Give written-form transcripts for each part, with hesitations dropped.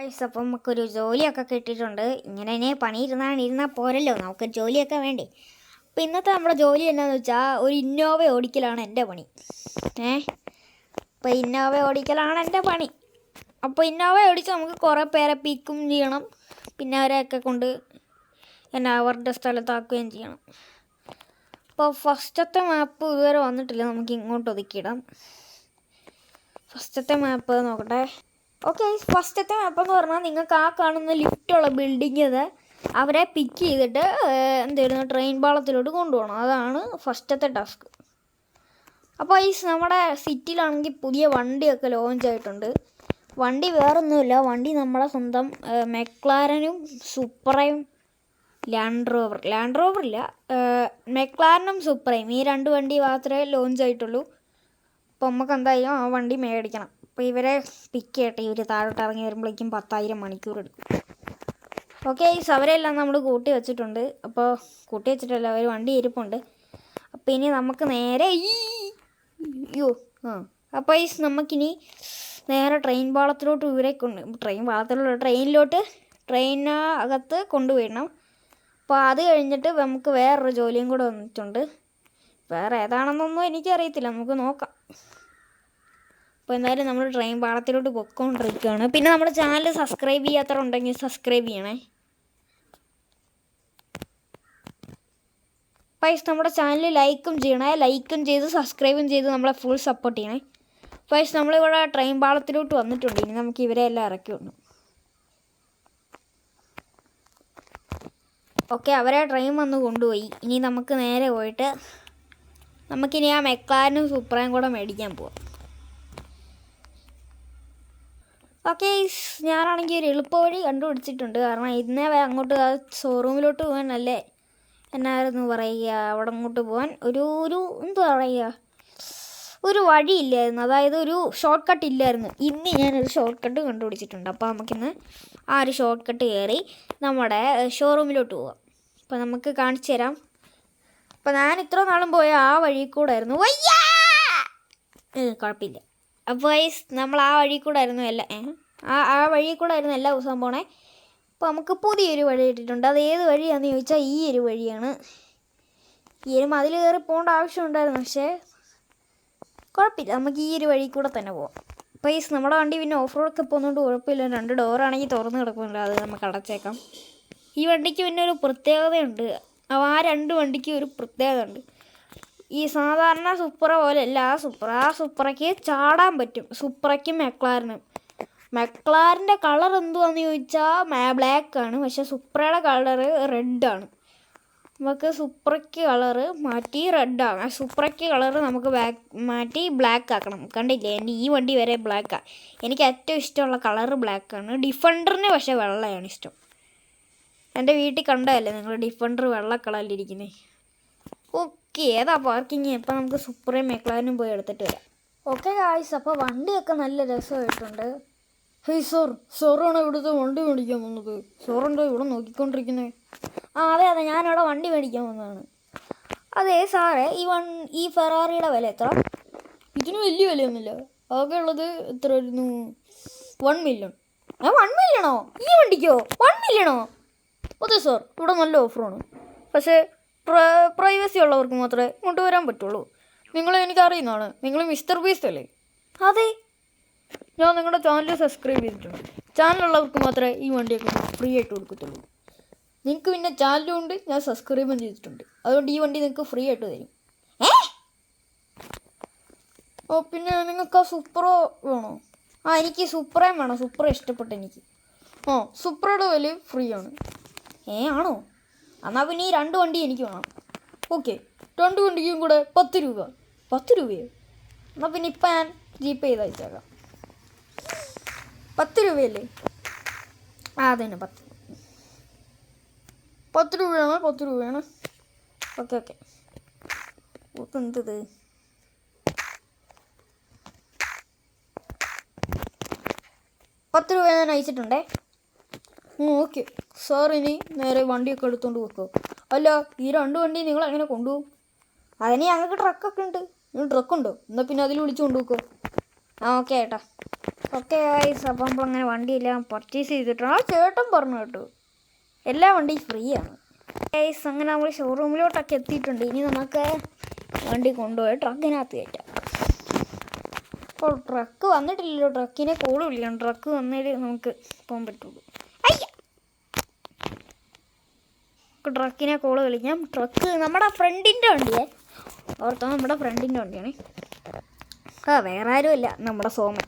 Guys, അപ്പം നമുക്കൊരു ജോലിയൊക്കെ കിട്ടിയിട്ടുണ്ട്. ഇങ്ങനെ ഇരുന്നാൽ പോരല്ലോ, നമുക്ക് ജോലിയൊക്കെ വേണ്ടേ. അപ്പോൾ ഇന്നത്തെ നമ്മുടെ ജോലി എന്താണെന്ന് വെച്ചാൽ ഒരു ഇന്നോവ ഓടിക്കലാണ് എൻ്റെ പണി. അപ്പോൾ ഇന്നോവ ഓടിക്കലാണ് എൻ്റെ പണി. അപ്പോൾ ഇന്നോവ ഓടിച്ച് നമുക്ക് കുറേ പേരെ പിക്കും ചെയ്യണം, പിന്നെ അവരെയൊക്കെ കൊണ്ട് അവരുടെ സ്ഥലത്താക്കുകയും ചെയ്യണം. അപ്പോൾ ഫസ്റ്റത്തെ മാപ്പ് ഇതുവരെ വന്നിട്ടില്ല, നമുക്ക് ഇങ്ങോട്ട് ഒതുക്കിയിടാം. ഫസ്റ്റത്തെ മാപ്പ് നോക്കട്ടെ. ഓക്കെ, ഫസ്റ്റത്തെ മാപ്പ് എന്ന് പറഞ്ഞാൽ നിങ്ങൾക്ക് ആ കാണുന്ന ലിഫ്റ്റുള്ള ബിൽഡിങ് അവരെ പിക്ക് ചെയ്തിട്ട് എന്തായിരുന്നു ട്രെയിൻ പാളത്തിലോട്ട് കൊണ്ടുപോകണം. അതാണ് ഫസ്റ്റത്തെ ടാസ്ക്. അപ്പോൾ നമ്മുടെ സിറ്റിയിലാണെങ്കിൽ പുതിയ വണ്ടിയൊക്കെ ലോഞ്ച് ആയിട്ടുണ്ട്. വണ്ടി വേറൊന്നുമില്ല, വണ്ടി നമ്മുടെ സ്വന്തം മെക്ലാരനും സൂപ്പറയും ലാൻഡ് റോവറില്ല മെക്ലാരനും സൂപ്പറയും, ഈ രണ്ട് വണ്ടി മാത്രമേ ലോഞ്ച് ആയിട്ടുള്ളൂ. അപ്പോൾ നമുക്ക് എന്തായാലും ആ വണ്ടി മേടിക്കണം. അപ്പോൾ ഇവരെ പിക്ക് ചെയ്യട്ടെ. ഇവർ താഴോട്ട് ഇറങ്ങി വരുമ്പോഴേക്കും 10,000 മണിക്കൂർ എടുക്കും. ഓക്കെ, അവരെല്ലാം നമ്മൾ കൂട്ടി വെച്ചിട്ടുണ്ട്. അപ്പോൾ കൂട്ടി വെച്ചിട്ടല്ല, അവർ വണ്ടി ഇരിപ്പുണ്ട്. അപ്പോൾ ഇനി നമുക്ക് നേരെ അപ്പോൾ നമുക്കിനി നേരെ ട്രെയിൻ പാളത്തിലോട്ട് ഇവരെ ട്രെയിനകത്ത് കൊണ്ടുപോയിടണം. അപ്പോൾ അത് കഴിഞ്ഞിട്ട് നമുക്ക് വേറൊരു ജോലിയും കൂടെ വന്നിട്ടുണ്ട്. വേറെ ഏതാണെന്നൊന്നും എനിക്കറിയത്തില്ല, നമുക്ക് നോക്കാം. അപ്പോൾ എന്തായാലും നമ്മൾ ട്രെയിൻ പാളത്തിലോട്ട് പൊയ്ക്കൊണ്ടിരിക്കുകയാണ്. പിന്നെ നമ്മുടെ ചാനൽ സബ്സ്ക്രൈബ് ചെയ്യാത്തവരുണ്ടെങ്കിൽ സബ്സ്ക്രൈബ് ചെയ്യണേ. പൈസ നമ്മുടെ ചാനൽ ലൈക്കും ചെയ്യണേ. ലൈക്കും ചെയ്ത് സബ്സ്ക്രൈബും ചെയ്ത് നമ്മളെ ഫുൾ സപ്പോർട്ട് ചെയ്യണേ. പൈസ നമ്മളിവിടെ ട്രെയിൻ പാളത്തിലോട്ട് വന്നിട്ടുണ്ട്. ഇനി നമുക്ക് ഇവരെ എല്ലാം ഇറക്കി വിടണം. ഓക്കെ, അവരെ ട്രെയിൻ വന്ന് കൊണ്ടുപോയി. ഇനി നമുക്ക് നേരെ പോയിട്ട് നമുക്കിനി ആ മെക്ലാരനും സൂപ്പറയും കൂടെ മേടിക്കാൻ പോവാം. ഓക്കെ, ഞാനാണെങ്കിൽ ഒരു എളുപ്പവഴി കണ്ടുപിടിച്ചിട്ടുണ്ട്. കാരണം ഇന്നേ അങ്ങോട്ട് ആ ഷോറൂമിലോട്ട് പോകാൻ നല്ലേ എന്നായിരുന്നു പറയുക, അവിടെ അങ്ങോട്ട് പോകാൻ ഒരു എന്താ പറയുക, ഒരു വഴിയില്ലായിരുന്നു. അതായത് ഒരു ഷോർട്ട് കട്ട് ഇല്ലായിരുന്നു. ഇന്ന് ഞാനൊരു ഷോർട്ട് കട്ട് കണ്ടുപിടിച്ചിട്ടുണ്ട്. അപ്പോൾ നമുക്കിന്ന് ആ ഒരു ഷോർട്ട് കട്ട് കയറി നമ്മുടെ ഷോറൂമിലോട്ട് പോകാം. അപ്പോൾ നമുക്ക് കാണിച്ചു തരാം. അപ്പോൾ ഞാൻ ഇത്ര നാളും പോയ ആ വഴി കൂടെ ആയിരുന്നു. കുഴപ്പമില്ല. അപ്പോൾ നമ്മൾ ആ വഴി കൂടെ ആയിരുന്നു ആ വഴി കൂടെ ആയിരുന്നു എല്ലാ ദിവസവും പോണേ. അപ്പോൾ നമുക്ക് പുതിയൊരു വഴി ഇട്ടിട്ടുണ്ട്. അത് ഏത് വഴിയാണെന്ന് ചോദിച്ചാൽ ഈ ഒരു വഴിയാണ്. ഈ ഒരു മതിൽ കയറി പോകേണ്ട ആവശ്യമുണ്ടായിരുന്നു, പക്ഷേ കുഴപ്പമില്ല, നമുക്ക് ഈ ഒരു വഴി കൂടെ തന്നെ പോവാം. അപ്പോൾ നമ്മുടെ വണ്ടി പിന്നെ ഓഫ് റോഡൊക്കെ പോകുന്നതുകൊണ്ട് കുഴപ്പമില്ല. 2 ഡോറാണെങ്കിൽ തുറന്ന് കിടക്കുന്നുണ്ട്, അത് നമുക്ക് അടച്ചേക്കാം. ഈ വണ്ടിക്ക് പിന്നെ ഒരു പ്രത്യേകതയുണ്ട്. ആ 2 വണ്ടിക്ക് ഒരു പ്രത്യേകത ഉണ്ട്. ഈ സാധാരണ സൂപ്പറ പോലെയല്ല ആ സൂപ്പറയ്ക്ക് ചാടാൻ പറ്റും. സൂപ്പറയ്ക്കും മെക്ലാറിൻ്റെ കളർ എന്തുവാന്ന് ചോദിച്ചാൽ ബ്ലാക്കാണ്, പക്ഷേ സൂപ്പറയുടെ കളറ് റെഡാണ്. നമുക്ക് സൂപ്പറയ്ക്ക് കളറ് മാറ്റി റെഡാണ്. സൂപ്പറയ്ക്ക് കളറ് നമുക്ക് മാറ്റി ബ്ലാക്ക് ആക്കണം. കണ്ടില്ലേ, എൻ്റെ ഈ വണ്ടി വരെ ബ്ലാക്കാണ്. എനിക്ക് ഏറ്റവും ഇഷ്ടമുള്ള കളറ് ബ്ലാക്കാണ്. ഡിഫൻഡറിന് പക്ഷേ വെള്ളയാണ് ഇഷ്ടം. എൻ്റെ വീട്ടിൽ കണ്ടതല്ലേ നിങ്ങൾ, ഡിഫൻഡർ വെള്ള കളറിലിരിക്കുന്നത്. ഓക്കെ, ഏതാ പാർക്കിങ്? അപ്പോൾ നമുക്ക് സൂപ്പറേയും മെക്ലാരനും പോയി എടുത്തിട്ട് വരാം. ഓക്കെ ഗായ്സ്, അപ്പോൾ വണ്ടിയൊക്കെ നല്ല രസമായിട്ടുണ്ട്. ഹേയ് സാറാണ് ഇവിടുത്തെ വണ്ടി മേടിക്കാൻ വന്നത്. സാറുണ്ടോ ഇവിടെ നോക്കിക്കൊണ്ടിരിക്കുന്നത്? അതെ ഞാനിവിടെ വണ്ടി മേടിക്കാൻ വന്നതാണ്. അതെ സാറേ, ഈ ഫെറാറിയുടെ വില എത്ര? ഇതിന് വലിയ വിലയൊന്നുമില്ല, ആകെ ഉള്ളത് എത്ര ആയിരുന്നു? 1 മില്യൺ. 1 മില്യണോ? ഈ വണ്ടിക്കോ 1 മില്യണോ? അതെ സാർ, ഇവിടെ നല്ല ഓഫറാണ്, പക്ഷേ പ്രൈവസി ഉള്ളവർക്ക് മാത്രമേ ഇങ്ങോട്ട് വരാൻ പറ്റുള്ളൂ. നിങ്ങളെ എനിക്കറിയുന്നതാണ്, നിങ്ങൾ മിസ്റ്റർ ബീസ്റ്റ് അല്ലേ? അതെ, ഞാൻ നിങ്ങളുടെ ചാനൽ സബ്സ്ക്രൈബ് ചെയ്തിട്ടുണ്ട്. ചാനലുള്ളവർക്ക് മാത്രമേ ഈ വണ്ടിയൊക്കെ ഫ്രീ ആയിട്ട് കൊടുക്കത്തുള്ളൂ. നിങ്ങൾക്ക് പിന്നെ ചാനലും ഉണ്ട്, ഞാൻ സബ്സ്ക്രൈബും ചെയ്തിട്ടുണ്ട്, അതുകൊണ്ട് ഈ വണ്ടി നിങ്ങൾക്ക് ഫ്രീ ആയിട്ട് തരും. പിന്നെ നിങ്ങൾക്ക് ആ സൂപ്പറോ വേണോ? എനിക്ക് സൂപ്പറേയും വേണം. സൂപ്പറ ഇഷ്ടപ്പെട്ടു എനിക്ക്. സൂപ്പറയുടെ വില ഫ്രീ ആണ്. ആണോ? എന്നാൽ പിന്നെ ഈ 2 വണ്ടി എനിക്ക് വേണം. ഓക്കെ, 2 വണ്ടിക്കും കൂടെ 10 രൂപ. 10 രൂപയോ? എന്നാൽ പിന്നെ ഇപ്പം ഞാൻ ജിപേ ചെയ്ത് അയച്ചേക്കാം. 10 രൂപയല്ലേ? അതന്നെ 10 രൂപയാണ്. 10 രൂപയാണ്. ഓക്കെ എന്തത്? ₹10 ഞാൻ അയച്ചിട്ടുണ്ടേ. ഓക്കെ സാർ, ഇനി നേരെ വണ്ടിയൊക്കെ എടുത്തുകൊണ്ട് വെക്കോ? അല്ല, ഈ 2 വണ്ടി നിങ്ങൾ എങ്ങനെ കൊണ്ടുപോകും? അതിന് ഞങ്ങൾക്ക് ട്രക്കൊക്കെ ഉണ്ട്. ട്രക്കുണ്ടോ? എന്നാൽ പിന്നെ അതിൽ വിളിച്ചു കൊണ്ടുപോക്കോ. ആ ഓക്കെ ഏട്ടാ. ഓക്കെ ഗൈസ്, അപ്പം നമ്മളങ്ങനെ വണ്ടിയെല്ലാം പർച്ചേസ് ചെയ്തിട്ടാണ്. ആ ചേട്ടൻ പറഞ്ഞു കേട്ടോ എല്ലാ വണ്ടിയും ഫ്രീ ആണ് ഗൈസ്. അങ്ങനെ നമ്മൾ ഷോറൂമിലോട്ടൊക്കെ എത്തിയിട്ടുണ്ട്. ഇനി നമുക്ക് വണ്ടി കൊണ്ടുപോയി ട്രക്കിനകത്ത് കയറ്റാം. അപ്പോൾ ട്രക്ക് വന്നിട്ടില്ലല്ലോ, ട്രക്കിനെ കോൾ വിളിക്കണം. ട്രക്ക് വന്നേല് നമുക്ക് പോകാൻ പറ്റുള്ളൂ. ട്രക്കിനെ കോൾ വിളിക്കാം. ട്രക്ക് നമ്മുടെ ഫ്രണ്ടിൻ്റെ വണ്ടിയേ, ഓർത്തോ നമ്മുടെ ഫ്രണ്ടിൻ്റെ വണ്ടിയാണേ. വേറെ ആരുമില്ല, നമ്മുടെ സോമൻ.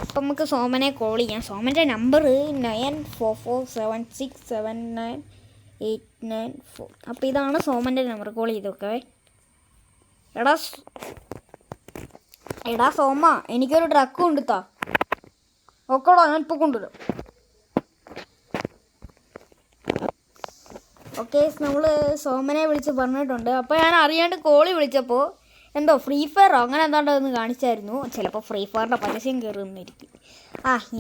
അപ്പം നമുക്ക് സോമനെ കോൾ ചെയ്യാം. സോമൻ്റെ നമ്പർ 9444767989 അപ്പോൾ ഇതാണ് സോമൻ്റെ നമ്പർ. കോൾ ചെയ്ത് നോക്കവേ. എടാ സോമ, എനിക്കൊരു ട്രക്ക് കൊണ്ടുത്താ. ഓക്കോടാ, ഞാൻ ഇപ്പോൾ കൊണ്ടുവരും. ഓക്കെ, നമ്മൾ സോമനെ വിളിച്ച് പറഞ്ഞിട്ടുണ്ട്. അപ്പോൾ ഞാൻ അറിയാണ്ട് കോളി വിളിച്ചപ്പോൾ എന്തോ ഫ്രീ ഫയറോ അങ്ങനെ എന്താണ്ടൊന്ന് കാണിച്ചായിരുന്നു. ചിലപ്പോൾ ഫ്രീ ഫയറിൻ്റെ പരസ്യം കയറുന്നിരിക്കും.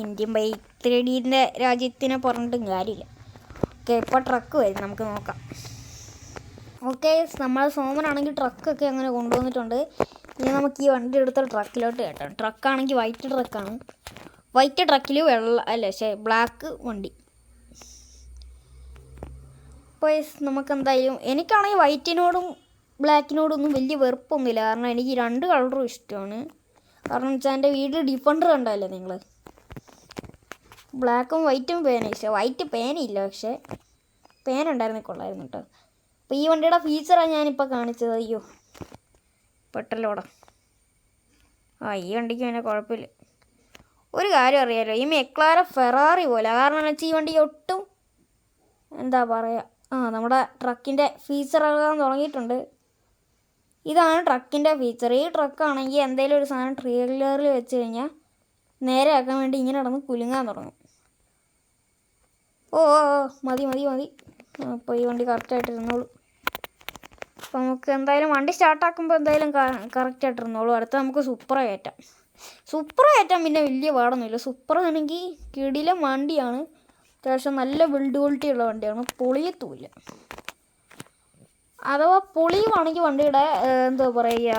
ഇന്ത്യൻ ബൈക്ക് 3Dൻ്റെ രാജ്യത്തിനെ പറഞ്ഞിട്ടും കാര്യമില്ല. ഓക്കെ, ഇപ്പോൾ ട്രക്ക് വരും, നമുക്ക് നോക്കാം. ഓക്കെ, നമ്മൾ സോമനാണെങ്കിൽ ട്രക്കൊക്കെ അങ്ങനെ കൊണ്ടുവന്നിട്ടുണ്ട്. ഇനി നമുക്ക് ഈ വണ്ടി എടുത്ത ട്രക്കിലോട്ട് കേട്ടോ. ട്രക്കാണെങ്കിൽ വൈറ്റ് ട്രക്കാണ്. വൈറ്റ് ട്രക്കിൽ ബ്ലാക്ക് വണ്ടി. അപ്പോൾ നമുക്കെന്തായാലും എനിക്കാണെങ്കിൽ വൈറ്റിനോടും ബ്ലാക്കിനോടൊന്നും വലിയ വെറുപ്പൊന്നുമില്ല. കാരണം എനിക്ക് രണ്ട് കളറും ഇഷ്ടമാണ്. കാരണം വെച്ചാൽ എൻ്റെ വീട്ടിൽ ഡിഫൻഡർ കണ്ടല്ലോ നിങ്ങൾ. ബ്ലാക്കും വൈറ്റും പേന ഇഷ്ടം. വൈറ്റ് പേനയില്ല, പക്ഷേ പേന ഉണ്ടായിരുന്നു കൊള്ളായിരുന്നു കേട്ടോ. അപ്പോൾ ഈ വണ്ടിയുടെ ഫീച്ചറാണ് ഞാനിപ്പോൾ കാണിച്ചത്. അയ്യോ പെട്ടല്ലോടാ. ഈ വണ്ടിക്ക് പിന്നെ കുഴപ്പമില്ല. ഒരു കാര്യം അറിയാമല്ലോ, ഈ മെക്ലാര ഫെറാറി പോലെ. കാരണം എന്ന് വെച്ചാൽ ഈ വണ്ടി ഒട്ടും എന്താ പറയുക, നമ്മുടെ ട്രക്കിൻ്റെ ഫീച്ചർ ഇറങ്ങാൻ തുടങ്ങിയിട്ടുണ്ട്. ഇതാണ് ട്രക്കിൻ്റെ ഫീച്ചർ. ഈ ട്രക്കാണെങ്കിൽ എന്തെങ്കിലും ഒരു സാധനം ട്രെയിലറിൽ വെച്ച് കഴിഞ്ഞാൽ നേരെ ആക്കാൻ വേണ്ടി ഇങ്ങനെ നടന്ന് കുലുങ്ങാൻ തുടങ്ങും. മതി. അപ്പോൾ ഈ വണ്ടി കറക്റ്റായിട്ടിരുന്നോളൂ. അപ്പോൾ നമുക്ക് എന്തായാലും വണ്ടി സ്റ്റാർട്ടാക്കുമ്പോൾ എന്തായാലും കറക്റ്റായിട്ടിരുന്നോളൂ. അടുത്ത നമുക്ക് സുപ്ര കയറ്റാം. പിന്നെ വലിയ പാടൊന്നുമില്ല. സുപ്ര ആണെങ്കിൽ കിടിലം വണ്ടിയാണ്. അത്യാവശ്യം നല്ല ബിൽഡ് ക്വാളിറ്റി ഉള്ള വണ്ടിയാണ്. പൊളിയത്തുമില്ല. അഥവാ പൊളിയുവാണെങ്കിൽ വണ്ടിയുടെ എന്താ പറയുക,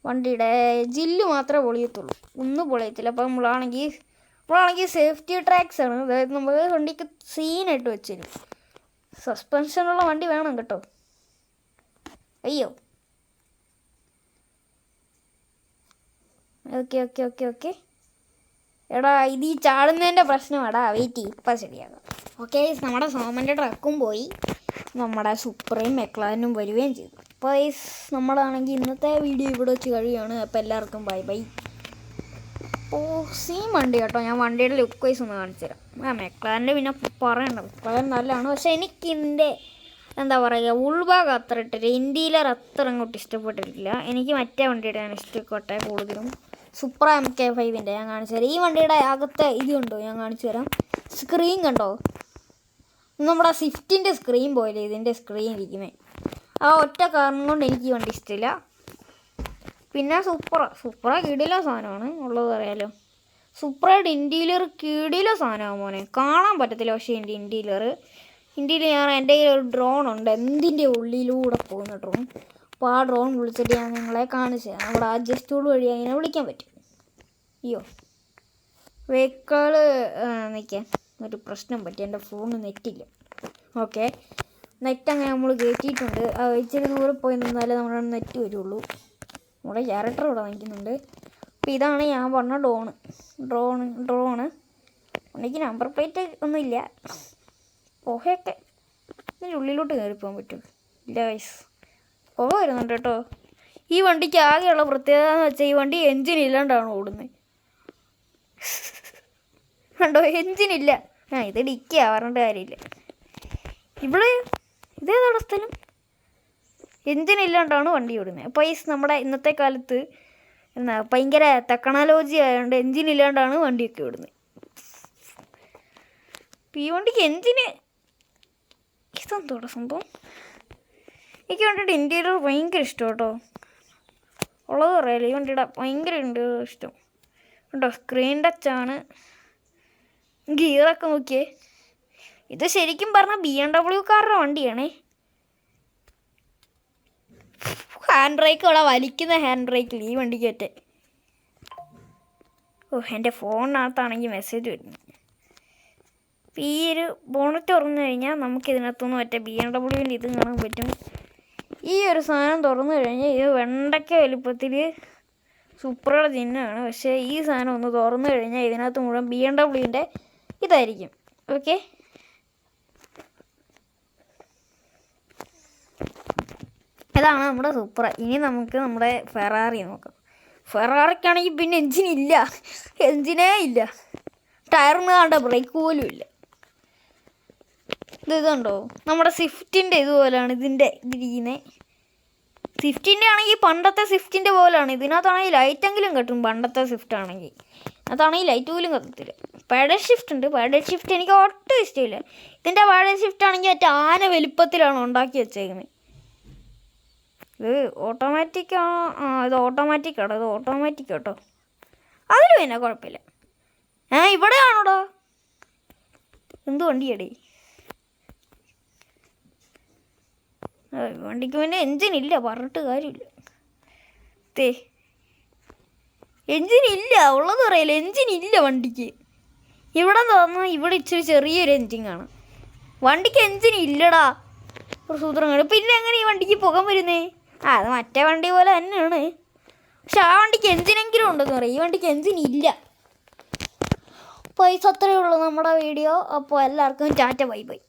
വണ്ടിയുടെ ജില്ല് മാത്രമേ പൊളിയത്തുള്ളൂ, ഒന്നും പൊളിയത്തില്ല. അപ്പോൾ നമ്മളാണെങ്കിൽ സേഫ്റ്റി ട്രാക്സ് ആണ്. അതായത് നമ്മൾ വണ്ടിക്ക് സീനായിട്ട് വെച്ചിരും. സസ്പെൻഷനുള്ള വണ്ടി വേണം കേട്ടോ. അയ്യോ ഓക്കെ. എടാ ഇത് ഈ ചാടുന്നതിൻ്റെ പ്രശ്നമാടാ. വെയിറ്റ് ഇപ്പം ശരിയാകാം. ഓക്കെ, നമ്മുടെ സോമൻ്റെ ട്രക്കും പോയി, നമ്മുടെ സുപ്രയും മെക്ലാരനും വരികയും ചെയ്തു. അപ്പോൾ നമ്മളാണെങ്കിൽ ഇന്നത്തെ വീഡിയോ ഇവിടെ വെച്ച് കഴിയുകയാണ്. അപ്പോൾ എല്ലാവർക്കും ബൈ. സെയിം വണ്ടി കേട്ടോ. ഞാൻ വണ്ടിയുടെ ലുക്ക് വൈസ് ഒന്ന് കാണിച്ചു തരാം. മെക്ലാരൻ്റെ പിന്നെ പറയണ്ട, മെക്ലാരൻ നല്ലതാണ്. പക്ഷേ എനിക്കിതിൻ്റെ എന്താ പറയുക, ഉൾഭാഗം അത്ര ഇട്ടില്ല. ഇൻറ്റീരിയർ അത്ര അങ്ങോട്ട് ഇഷ്ടപ്പെട്ടിട്ടില്ല. എനിക്ക് മറ്റേ വണ്ടിയുടെ ഞാൻ ഇഷ്ടപ്പെട്ടെ കൂടുതലും. സൂപ്ര MK5 ഞാൻ കാണിച്ചു തരാം. ഈ വണ്ടിയുടെ അകത്തെ ഇത് കണ്ടോ, ഞാൻ കാണിച്ചു തരാം. സ്ക്രീൻ കണ്ടോ, നമ്മുടെ സ്വിഫ്റ്റിൻ്റെ സ്ക്രീൻ പോയില്ലേ ഇതിൻ്റെ സ്ക്രീൻ ഇരിക്കുന്നത്. ഒറ്റ കാരണം കൊണ്ട് എനിക്ക് ഈ വണ്ടി ഇഷ്ടമില്ല. പിന്നെ സൂപ്ര കിടില സാധനമാണ്, ഉള്ളത് അറിയാലോ. സൂപ്രയുടെ ഇൻറ്റീരിയർ കിടില സാധനമാണ് മോനെ, കാണാൻ പറ്റത്തില്ല. പക്ഷേ ഇൻറ്റീരിയർ എൻ്റെ കയ്യിൽ ഒരു ഡ്രോൺ ഉണ്ട്, എന്തിൻ്റെ ഉള്ളിലൂടെ പോകുന്ന ഡ്രോൺ. അപ്പോൾ ആ ഡ്രോൺ വിളിച്ചിട്ട് ഞാൻ നിങ്ങളെ കാണിച്ചു തരാം. നമ്മുടെ അഡ്ജസ്റ്റോട് വഴി അങ്ങനെ വിളിക്കാൻ പറ്റും. വെഹിക്കിൾ നിൽക്കാൻ ഒരു പ്രശ്നം പറ്റി, എൻ്റെ ഫോണിന് നെറ്റില്ല. ഓക്കെ, നെറ്റ് അങ്ങനെ നമ്മൾ കയറ്റിയിട്ടുണ്ട്. ഇച്ചിരി ദൂരെ പോയി നിന്നാലേ നമ്മുടെ നെറ്റ് വരുള്ളൂ. നമ്മുടെ ക്യാരക്ടർ ഇവിടെ നിൽക്കുന്നുണ്ട്. അപ്പോൾ ഇതാണ് ഞാൻ പറഞ്ഞ ഡ്രോണ്. എനിക്ക് നമ്പർ പ്ലേറ്റ് ഒന്നുമില്ല. പുകയൊക്കെ ഇതിൻ്റെ ഉള്ളിലോട്ട് കയറിപ്പോകാൻ പറ്റും? ഇല്ല ഗൈസ്, പുക വരുന്നുണ്ട് കേട്ടോ. ഈ വണ്ടിക്ക് ആകെയുള്ള പ്രത്യേകത എന്ന് വെച്ചാൽ ഈ വണ്ടി എൻജിൻ ഇല്ലാണ്ടാണ് ഓടുന്നത്. കണ്ടോ, എൻജിനില്ല. ഇത് ഡിക്കിയാ, പറഞ്ഞിട്ട് കാര്യമില്ല. ഇതേതാണ് സ്ഥലം, എൻജിൻ ഇല്ലാണ്ടാണ് വണ്ടി ഓടുന്നത്. അപ്പോൾ നമ്മുടെ ഇന്നത്തെ കാലത്ത് ഭയങ്കര ടെക്നോളജി ആയതുകൊണ്ട് എൻജിൻ ഇല്ലാണ്ടാണ് വണ്ടിയൊക്കെ ഓടുന്നത്. ഈ വണ്ടിക്ക് എൻജിന് ഇതെന്തോടെ സംഭവം. എനിക്ക് വണ്ടിയുടെ ഇൻറ്റീരിയർ ഭയങ്കര ഇഷ്ടം കേട്ടോ, ഉള്ളത് പറയാലോ. ഈ വണ്ടിയുടെ ഭയങ്കര ഇഷ്ടം കേട്ടോ. സ്ക്രീൻ ടച്ചാണ്, ഗിയറൊക്കെ നോക്കിയേ. ഇത് ശരിക്കും പറഞ്ഞാൽ BMW കാരുടെ വണ്ടിയാണേ. ഹാൻഡ് ബ്രേക്ക് ഇവിടെ വലിക്കുന്ന ഹാൻഡ് ബ്രേക്കിൽ ഈ വണ്ടിക്ക് പറ്റേ എൻ്റെ ഫോണിനകത്താണെങ്കിൽ മെസ്സേജ് വരുന്നു. ഈ ഒരു ബോണറ്റ് തുറന്നു കഴിഞ്ഞാൽ നമുക്ക് ഇതിനകത്തുനിന്ന് മറ്റേ BMW ഇത് കാണാൻ പറ്റും. ഈ ഒരു സാധനം തുറന്നു കഴിഞ്ഞാൽ ഇത് വെണ്ടയ്ക്ക വലുപ്പത്തിൽ സൂപ്പറുടെ ചിഹ്നമാണ്. പക്ഷേ ഈ സാധനം ഒന്ന് തുറന്നു കഴിഞ്ഞാൽ ഇതിനകത്ത് മുഴുവൻ BMW ഇതായിരിക്കും. ഓക്കെ, ഇതാണ് നമ്മുടെ സൂപ്പർ. ഇനി നമുക്ക് നമ്മുടെ ഫെറാറി നോക്കാം. ഫെറാറിക്കാണെങ്കിൽ പിന്നെ എൻജിനേ ഇല്ല, ടയറിന് കണ്ട ബ്രേക്ക് പോലും ഇല്ല. ഇതുണ്ടോ, നമ്മുടെ സ്വിഫ്റ്റിൻ്റെ ഇതുപോലെയാണ് ഇതിരിക്കുന്നത്. സ്വിഫ്റ്റിൻ്റെ ആണെങ്കിൽ പണ്ടത്തെ സ്വിഫ്റ്റിൻ്റെ പോലെയാണ്. ഇതിനകത്താണെങ്കിൽ ലൈറ്റെങ്കിലും കത്തും. പണ്ടത്തെ സ്വിഫ്റ്റ് ആണെങ്കിൽ അതാണെങ്കിൽ ലൈറ്റ് പോലും കത്തത്തില്ല. പാഡൽ ഷിഫ്റ്റ് ഉണ്ട്. പാഡൽ ഷിഫ്റ്റ് എനിക്ക് ഒട്ടും ഇഷ്ടമില്ല. ഇതിൻ്റെ പാഡൽ ഷിഫ്റ്റ് ആണെങ്കിൽ മറ്റേ ആന വലുപ്പത്തിലാണ് ഉണ്ടാക്കി വെച്ചേക്കുന്നത്. ഇത് ഓട്ടോമാറ്റിക്കാണോ? ഇത് ഓട്ടോമാറ്റിക്കാണോ? ഇത് ഓട്ടോമാറ്റിക് കേട്ടോ. അതിൽ പിന്നെ കുഴപ്പമില്ല. ഇവിടെ ആണോടാ? എന്ത് വണ്ടിയാടേ? വണ്ടിക്ക് പിന്നെ എൻജിനില്ല, പറഞ്ഞിട്ട് കാര്യമില്ല. എൻജിനില്ല, ഉള്ളത് പറയില്ല. എൻജിനില്ല വണ്ടിക്ക്. ഇവിടെ തോന്നുന്നു ഇവിടെ ഇച്ചിരി ചെറിയൊരു എൻജിൻ കാണാം. വണ്ടിക്ക് എൻജിൻ ഇല്ലടാ, ഒരു സൂത്രങ്ങൾ. പിന്നെ എങ്ങനെ ഈ വണ്ടിക്ക് പുക വരുന്നേ? അത് മറ്റേ വണ്ടി പോലെ തന്നെയാണ്, പക്ഷെ ആ വണ്ടിക്ക് എൻജിനെങ്കിലും ഉണ്ടെന്ന് പറയും. ഈ വണ്ടിക്ക് എൻജിൻ ഇല്ല. അപ്പോൾ അത്രയേ ഉള്ളൂ നമ്മുടെ വീഡിയോ. അപ്പോൾ എല്ലാവർക്കും ടാറ്റ, ബൈ ബൈ.